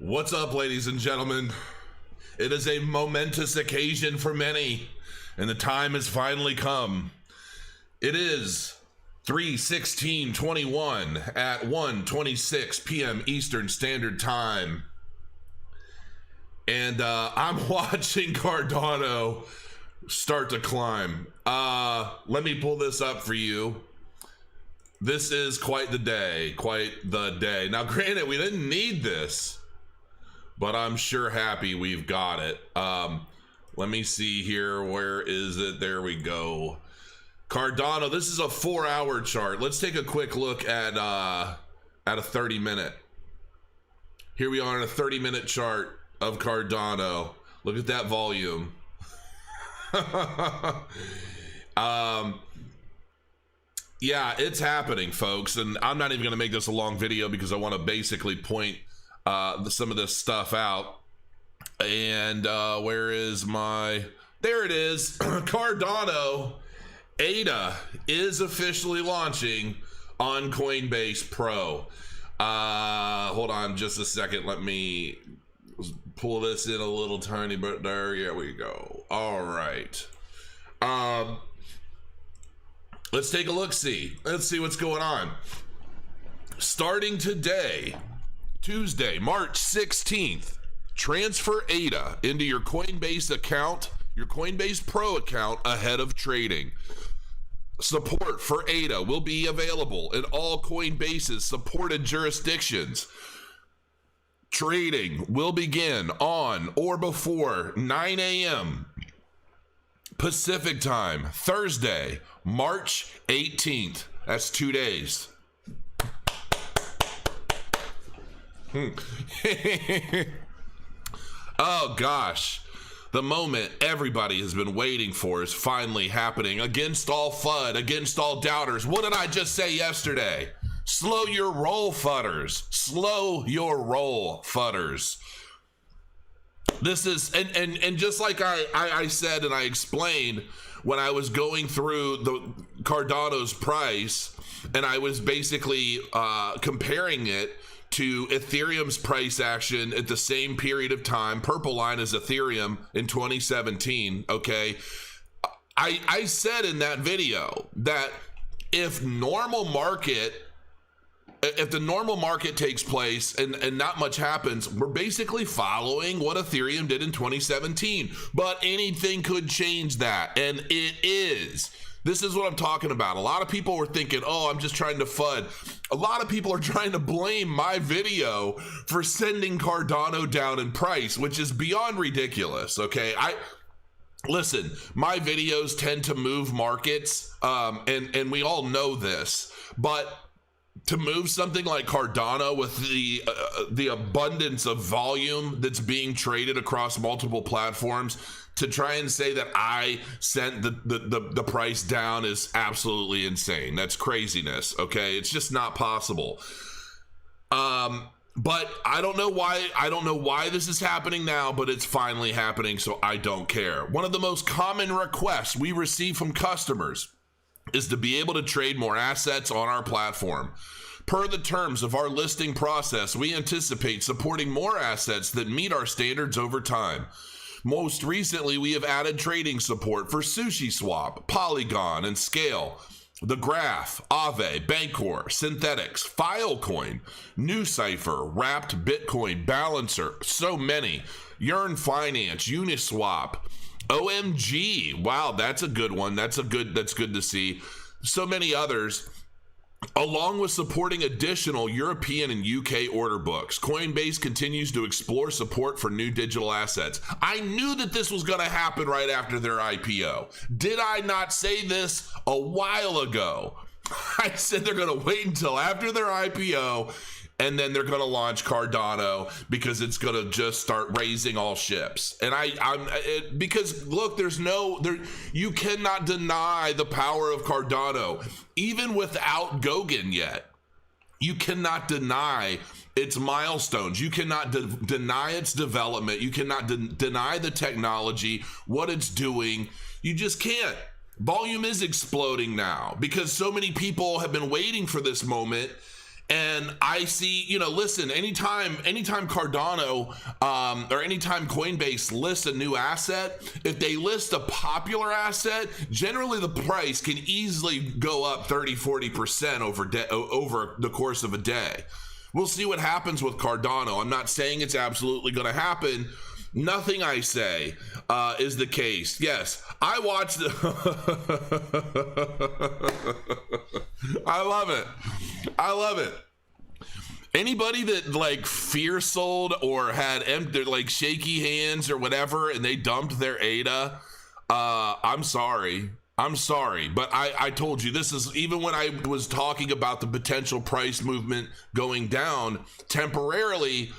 What's up, ladies and gentlemen? It is a momentous occasion for many, and the time has finally come. It is 3/16/21 at 1:26 p.m. Eastern Standard Time. And I'm watching Cardano start to climb. Let me pull this up for you. This is quite the day, Now, granted, we didn't need this, but I'm sure happy we've got it. Let me see here. Where is it? There we go. Cardano, this is a 4-hour chart. Let's take a quick look at a 30-minute. Here we are on a 30-minute chart of Cardano. Look at that volume. Yeah, it's happening, folks. And I'm not even going to make this a long video because I want to basically point some of this stuff out. And where is my... There it is. Cardano ADA is officially launching on Coinbase Pro. Hold on just a second. Let me pull this in a little tiny bit there. Here we go. All right. Let's take a look-see. Let's see what's going on. Starting today, Tuesday, March 16th, transfer ADA into your Coinbase account, your Coinbase Pro account ahead of trading. Support for ADA will be available in all Coinbase's supported jurisdictions. Trading will begin on or before 9 a.m. Pacific time, Thursday, March 18th. That's 2 days. Oh gosh, the moment everybody has been waiting for is finally happening. Against all FUD, against all doubters. What did I just say yesterday? Slow your roll, fudders. Slow your roll, fudders. This is, and just like I said and I explained when I was going through the Cardano's price, and I was basically comparing it to Ethereum's price action at the same period of time. Purple line is Ethereum in 2017, okay? I said in that video that if the normal market takes place and not much happens, we're basically following what Ethereum did in 2017. But anything could change that, and it is. This is what I'm talking about. A lot of people were thinking, oh, I'm just trying to FUD. A lot of people are trying to blame my video for sending Cardano down in price, which is beyond ridiculous, okay? Listen, my videos tend to move markets, and we all know this, but to move something like Cardano with the abundance of volume that's being traded across multiple platforms, to try and say that I sent the price down is absolutely insane. That's craziness, okay? It's just not possible. But I don't know why this is happening now, but it's finally happening, so I don't care. One of the most common requests we receive from customers is to be able to trade more assets on our platform. Per the terms of our listing process, we anticipate supporting more assets that meet our standards over time. Most recently, we have added trading support for SushiSwap, Polygon, and Scale, The Graph, Aave, Bancor, Synthetics, Filecoin, NuCypher, Wrapped Bitcoin, Balancer, so many, Yearn Finance, Uniswap, OMG, wow, that's a good one. That's good to see. So many others, along with supporting additional European and UK order books. Coinbase continues to explore support for new digital assets. I knew that this was going to happen right after their IPO. Did I not say this a while ago? I said they're going to wait until after their IPO, and then they're going to launch Cardano because it's going to just start raising all ships. And because look, you cannot deny the power of Cardano, even without Goguen yet. You cannot deny its milestones. You cannot deny its development. You cannot deny the technology, what it's doing. You just can't. Volume is exploding now because so many people have been waiting for this moment. And I see, listen, anytime Cardano or anytime Coinbase lists a new asset, if they list a popular asset, generally the price can easily go up 30-40% over the course of a day. We'll see what happens with Cardano. I'm not saying it's absolutely going to happen. Nothing I say is the case. Yes, I watched the I love it. Anybody that like fear sold or had like shaky hands or whatever and they dumped their ADA, I'm sorry. But I told you, this is, even when I was talking about the potential price movement going down temporarily,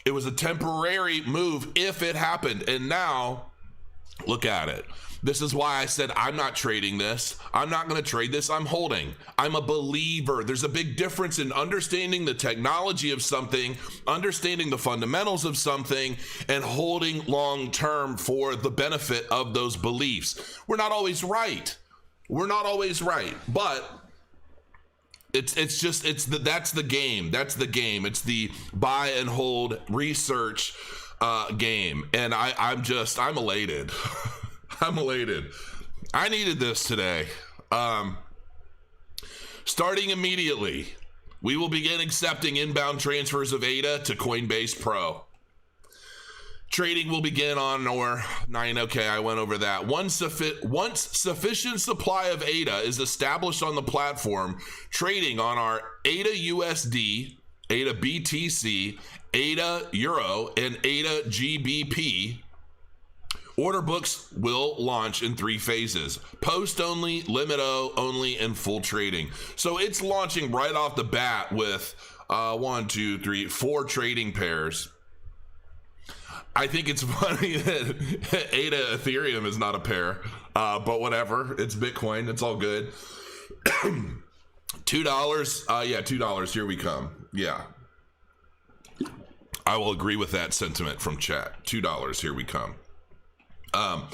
it was a temporary move if it happened. And now, look at it. This is why I said I'm not trading this. I'm not going to trade this. I'm holding. I'm a believer. There's a big difference in understanding the technology of something, understanding the fundamentals of something, and holding long term for the benefit of those beliefs. We're not always right. But that's the game. It's the buy and hold research game. And I'm elated. I'm elated. I needed this today. Starting immediately, we will begin accepting inbound transfers of ADA to Coinbase Pro. Trading will begin on or 9. Okay, I went over that. Once sufficient supply of ADA is established on the platform, trading on our ADA USD, ADA BTC, ADA Euro, and ADA GBP, order books will launch in 3 phases: post only, limit only, and full trading. So it's launching right off the bat with 4 trading pairs. I think it's funny that ADA Ethereum is not a pair, but whatever. It's Bitcoin. It's all good. $2. $2. Here we come. Yeah. I will agree with that sentiment from chat. $2. Here we come. And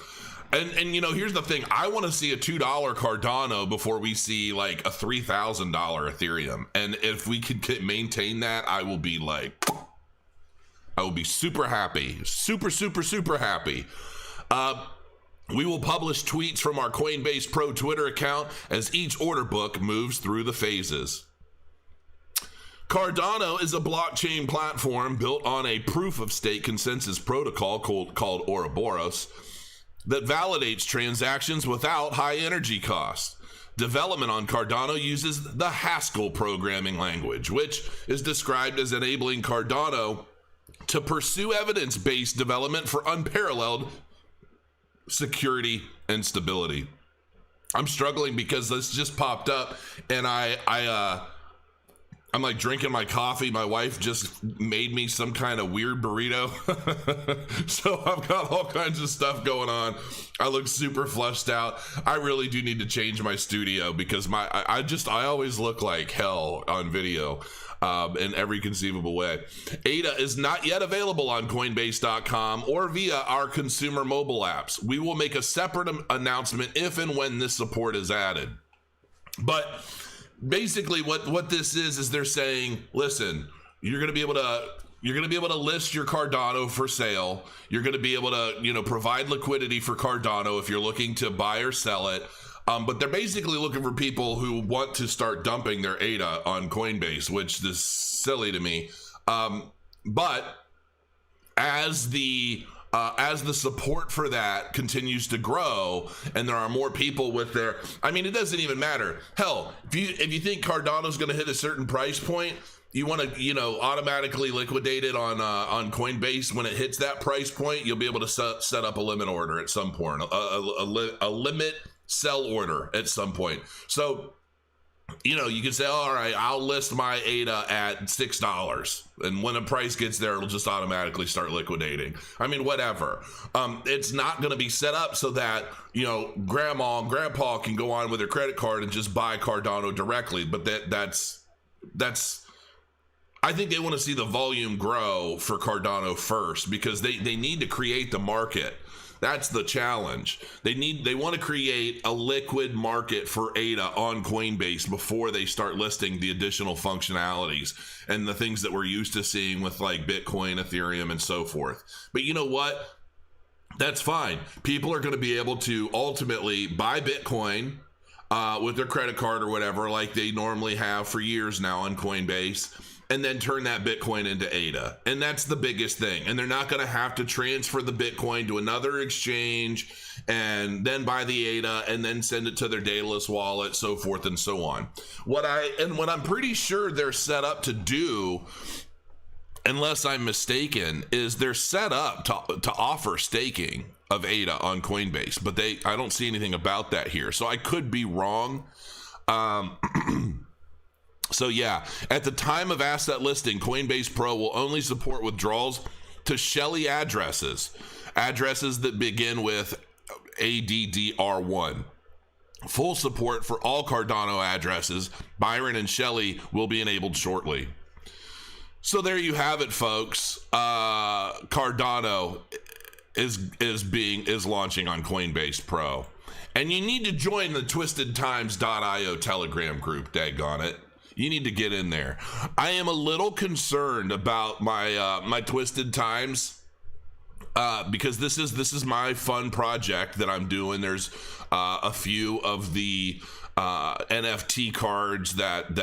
here's the thing. I want to see a $2 Cardano before we see like a $3,000 Ethereum. And if we could maintain that, I will be super happy. Super happy. We will publish tweets from our Coinbase Pro Twitter account as each order book moves through the phases. Cardano is a blockchain platform built on a proof-of-stake consensus protocol called Ouroboros that validates transactions without high energy costs. Development on Cardano uses the Haskell programming language, which is described as enabling Cardano to pursue evidence-based development for unparalleled security and stability. I'm struggling because this just popped up and I'm like drinking my coffee. My wife just made me some kind of weird burrito. So I've got all kinds of stuff going on. I look super flushed out. I really do need to change my studio because I always look like hell on video in every conceivable way. ADA is not yet available on Coinbase.com or via our consumer mobile apps. We will make a separate announcement if and when this support is added. But basically what this is they're saying, listen, you're going to be able to list your Cardano for sale. You're going to be able to, provide liquidity for Cardano if you're looking to buy or sell it. But they're basically looking for people who want to start dumping their ADA on Coinbase, which is silly to me. But as the support for that continues to grow and there are more people with their, it doesn't even matter. Hell, if you think Cardano's going to hit a certain price point, you want to, automatically liquidate it on Coinbase. When it hits that price point, you'll be able to set up a limit order at some point, a limit sell order at some point. So, you can say, all right, I'll list my ADA at $6. And when the price gets there, it'll just automatically start liquidating. Whatever. It's not going to be set up so that, grandma and grandpa can go on with their credit card and just buy Cardano directly. But that's I think they want to see the volume grow for Cardano first because they need to create the market. That's the challenge. They want to create a liquid market for ADA on Coinbase before they start listing the additional functionalities and the things that we're used to seeing with like Bitcoin, Ethereum, and so forth. But you know what? That's fine. People are going to be able to ultimately buy Bitcoin with their credit card or whatever, like they normally have for years now on Coinbase, and then turn that Bitcoin into ADA. And that's the biggest thing. And they're not going to have to transfer the Bitcoin to another exchange and then buy the ADA and then send it to their dataless wallet, so forth and so on. What I'm pretty sure they're set up to do, unless I'm mistaken, is they're set up to offer staking of ADA on Coinbase, but I don't see anything about that here. So I could be wrong. So yeah, at the time of asset listing, Coinbase Pro will only support withdrawals to Shelly addresses that begin with ADDR1. Full support for all Cardano addresses, Byron and Shelly, will be enabled shortly. So there you have it, folks. Cardano is launching on Coinbase Pro, and you need to join the twistedtimes.io Telegram group. Daggone it. You need to get in there. I am a little concerned about my Twisted Times because this is my fun project that I'm doing. There's a few of the NFT cards that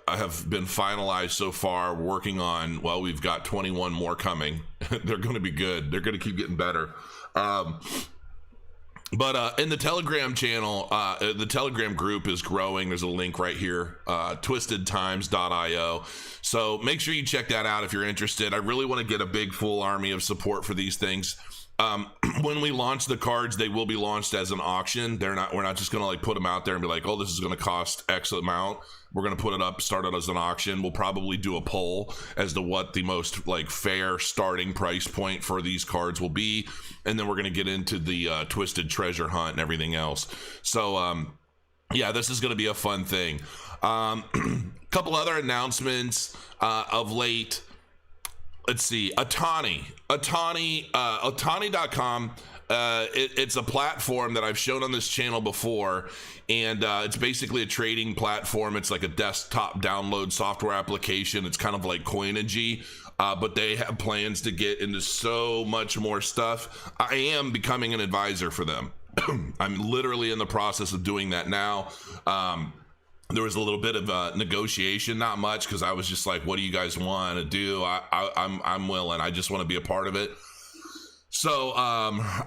have been finalized so far. We're working on, well, we've got 21 more coming. They're going to be good. They're going to keep getting better. But in the Telegram channel, the Telegram group is growing. There's a link right here, twistedtimes.io. So make sure you check that out if you're interested. I really want to get a big full army of support for these things. When we launch the cards, they will be launched as an auction. We're not just going to like put them out there and be like, oh, this is going to cost X amount. We're going to put it up, start it as an auction. We'll probably do a poll as to what the most like fair starting price point for these cards will be. And then we're going to get into the twisted treasure hunt and everything else. So, yeah, this is going to be a fun thing. Couple other announcements of late. Let's see, Otani.com. It's a platform that I've shown on this channel before, and it's basically a trading platform. It's like a desktop download software application. It's kind of like Coinigy, but they have plans to get into so much more stuff. I am becoming an advisor for them. I'm literally in the process of doing that now. There was a little bit of a negotiation, not much, because I was just like, what do you guys want to do? I'm willing. I just want to be a part of it. So,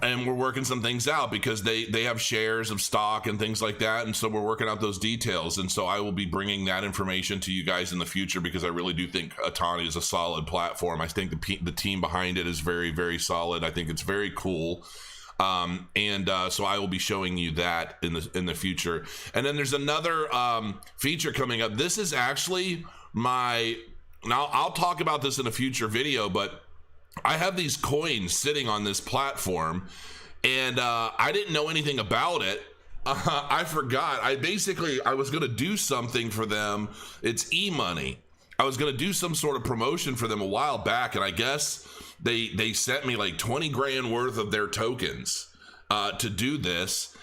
and we're working some things out because they have shares of stock and things like that. And so we're working out those details. And so I will be bringing that information to you guys in the future because I really do think Otani is a solid platform. I think the team behind it is very, very solid. I think it's very cool. So I will be showing you that in the future. And then there's another feature coming up. This is actually now I'll talk about this in a future video, but I have these coins sitting on this platform, and I didn't know anything about it. I forgot. I was going to do something for them. It's EMoney. I was going to do some sort of promotion for them a while back, and I guess they sent me like 20 grand worth of their tokens to do this,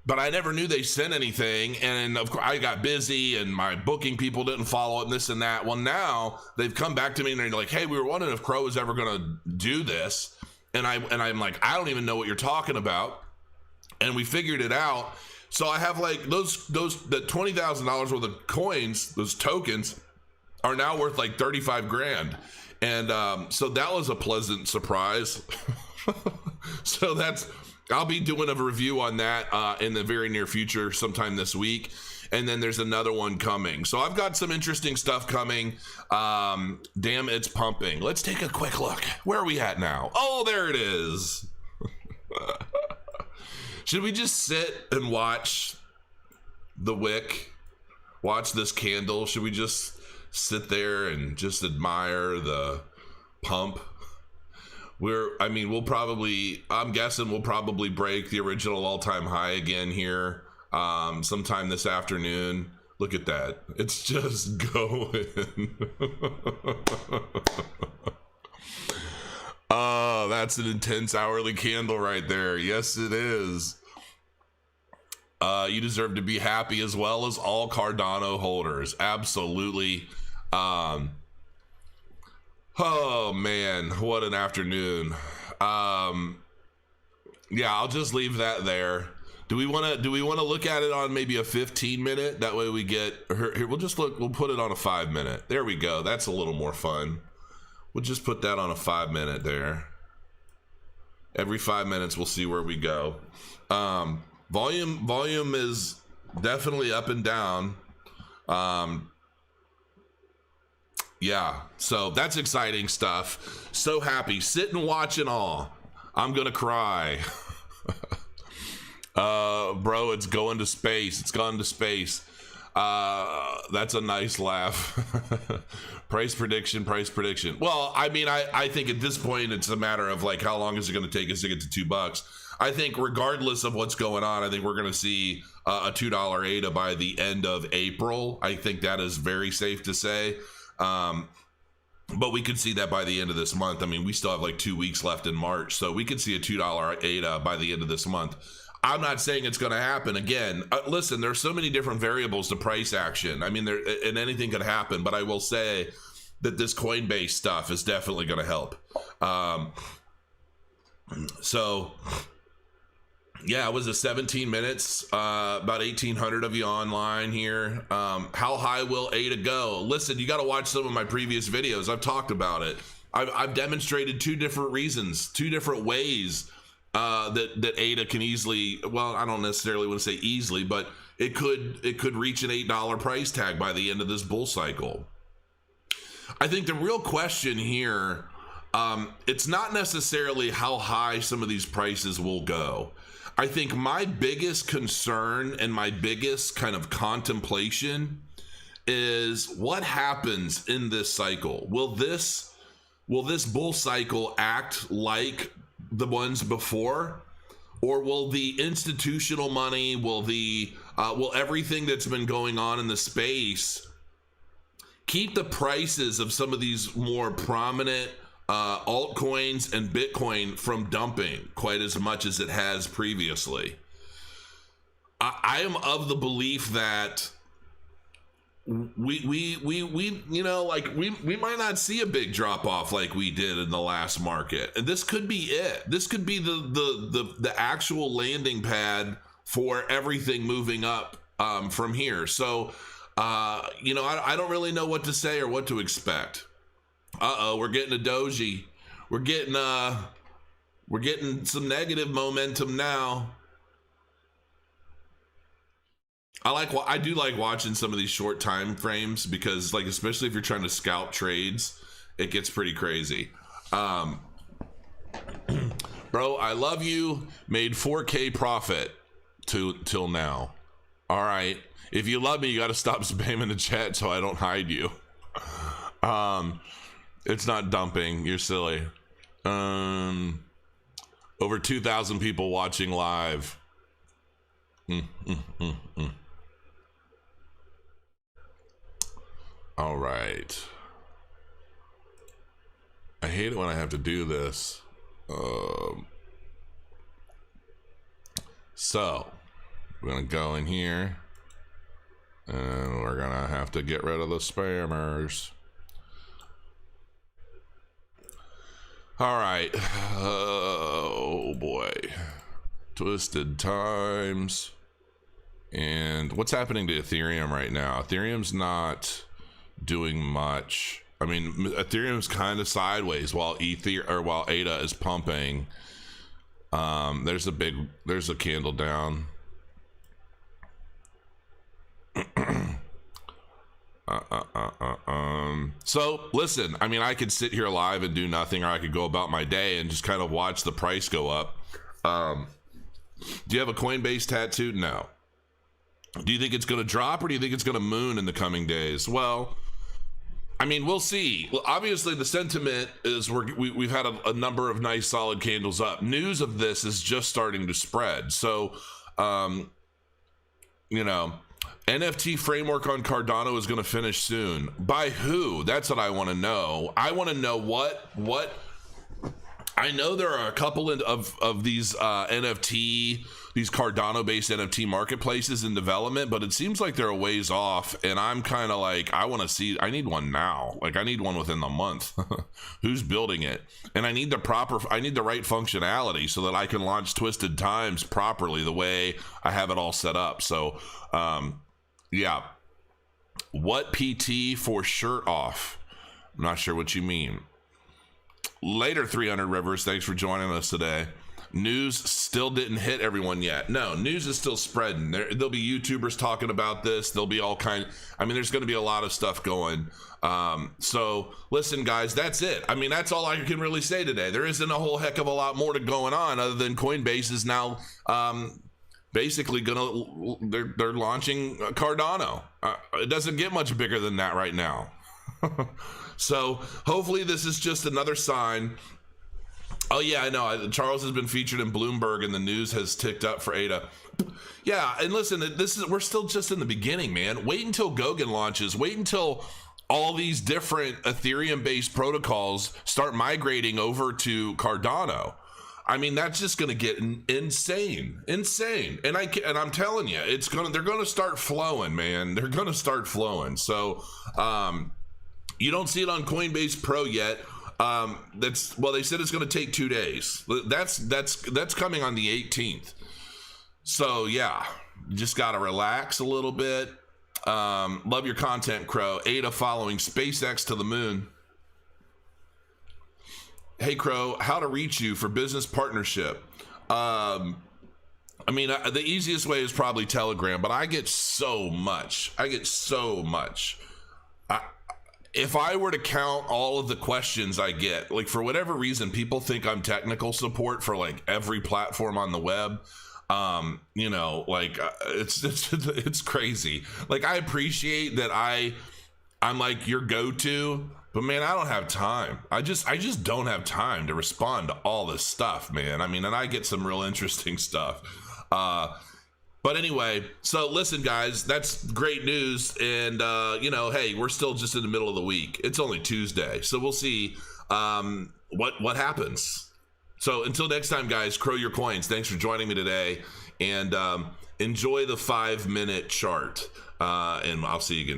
but I never knew they sent anything. And of course I got busy and my booking people didn't follow it and this and that. Well, now they've come back to me and they're like, hey, we were wondering if Crow was ever going to do this. And I'm like, I don't even know what you're talking about. And we figured it out. So I have like the $20,000 worth of coins, those tokens are now worth like 35 grand. And so that was a pleasant surprise. So I'll be doing a review on that in the very near future, sometime this week. And then there's another one coming. So I've got some interesting stuff coming. Damn, it's pumping. Let's take a quick look. Where are we at now? Oh, there it is. Should we just sit and watch the wick? Watch this candle? Should we just sit there and just admire the pump? I'm guessing we'll probably break the original all-time high again here sometime this afternoon. Look at that. It's just going. Oh, that's an intense hourly candle right there. Yes, it is. You deserve to be happy as well as all Cardano holders. Absolutely. Oh man, what an afternoon. Yeah, I'll just leave that there. Do we want to look at it on maybe a 15-minute? That way we get here. We'll put it on a 5-minute. There we go. That's a little more fun. We'll just put that on a 5-minute there. Every 5 minutes we'll see where we go. Volume is definitely up and down. Yeah, so that's exciting stuff. So happy. Sit and watch and all. I'm gonna cry. Bro, it's going to space. It's gone to space. That's a nice laugh. Price prediction. Well, I mean, I think at this point it's a matter of like how long is it going to take us to get to $2? I think regardless of what's going on, I think we're going to see a $2 ADA by the end of April. I think that is very safe to say. But we could see that by the end of this month. I mean, we still have like 2 weeks left in March, so we could see a $2 ADA by the end of this month. I'm not saying it's going to happen. Again, listen, there's so many different variables to price action. I mean, and anything could happen, but I will say that this Coinbase stuff is definitely going to help. So yeah, it was a 17 minutes, about 1,800 of you online here. How high will ADA go? Listen, you got to watch some of my previous videos. I've talked about it. I've demonstrated two different reasons, two different ways that ADA can easily, well, I don't necessarily want to say easily, but it could reach an $8 price tag by the end of this bull cycle. I think the real question here, it's not necessarily how high some of these prices will go. I think my biggest concern and my biggest kind of contemplation is what happens in this cycle. Will this bull cycle act like the ones before, or will the institutional money, will everything that's been going on in the space keep the prices of some of these more prominent altcoins and Bitcoin from dumping quite as much as it has previously? I am of the belief that we might not see a big drop off like we did in the last market, and this could be it. This could be the actual landing pad for everything moving up from here. So I don't really know what to say or what to expect. We're getting a doji. We're getting some negative momentum now. I do like watching some of these short time frames because, like, especially if you're trying to scalp trades, it gets pretty crazy. Bro, I love you. Made 4K profit till now. All right. If you love me, you got to stop spamming the chat so I don't hide you. It's not dumping. You're silly. Over 2,000 people watching live. All right. I hate it when I have to do this. So we're gonna go in here and we're gonna have to get rid of the spammers. All right. Oh boy. Twisted times. And what's happening to Ethereum right now? Ethereum's not doing much. I mean, Ethereum's kind of sideways while ADA is pumping. There's a candle down. So listen, I mean, I could sit here live and do nothing, or I could go about my day and just kind of watch the price go up. Do you have a Coinbase tattoo? No. Do you think it's going to drop, or do you think it's going to moon in the coming days? Well, I mean, we'll see. Well, obviously the sentiment is we've had a number of nice solid candles up. News of this is just starting to spread. So, NFT framework on Cardano is going to finish soon. By who? That's what I want to know. I want to know what I know there are a couple of these NFT, these Cardano based NFT marketplaces in development, but it seems like they're a ways off. And I'm kind of like, I need one now. Like, I need one within the month. Who's building it? And I need the right functionality so that I can launch Twisted Times properly the way I have it all set up. So, yeah. What PT for shirt off? I'm not sure what you mean. Later, 300 Rivers, thanks for joining us today. News still didn't hit everyone yet. No, news is still spreading. There'll be YouTubers talking about this. There'll be there's going to be a lot of stuff going. So listen, guys, that's it. I mean, that's all I can really say today. There isn't a whole heck of a lot more to going on other than Coinbase is now basically they're launching Cardano. It doesn't get much bigger than that right now. So hopefully this is just another sign. Oh yeah, I know. Charles has been featured in Bloomberg, and the news has ticked up for ADA. Yeah, and listen, we're still just in the beginning, man. Wait until Goguen launches. Wait until all these different Ethereum-based protocols start migrating over to Cardano. I mean, that's just going to get insane. And I'm telling you, they're going to start flowing, man. They're going to start flowing. So, you don't see it on Coinbase Pro yet. They said it's going to take 2 days. That's coming on the 18th. So yeah, you just got to relax a little bit. Love your content, Crow. ADA following SpaceX to the moon. Hey, Crow, how to reach you for business partnership? The easiest way is probably Telegram, but I get so much. If I were to count all of the questions I get, like for whatever reason, people think I'm technical support for like every platform on the web. It's crazy. Like, I appreciate that I'm like your go-to, but man, I don't have time. I just don't have time to respond to all this stuff, man. I mean, and I get some real interesting stuff. But anyway, so listen, guys, that's great news. And, hey, we're still just in the middle of the week. It's only Tuesday. So we'll see what happens. So until next time, guys, crow your coins. Thanks for joining me today. And enjoy the 5-minute chart. And I'll see you again.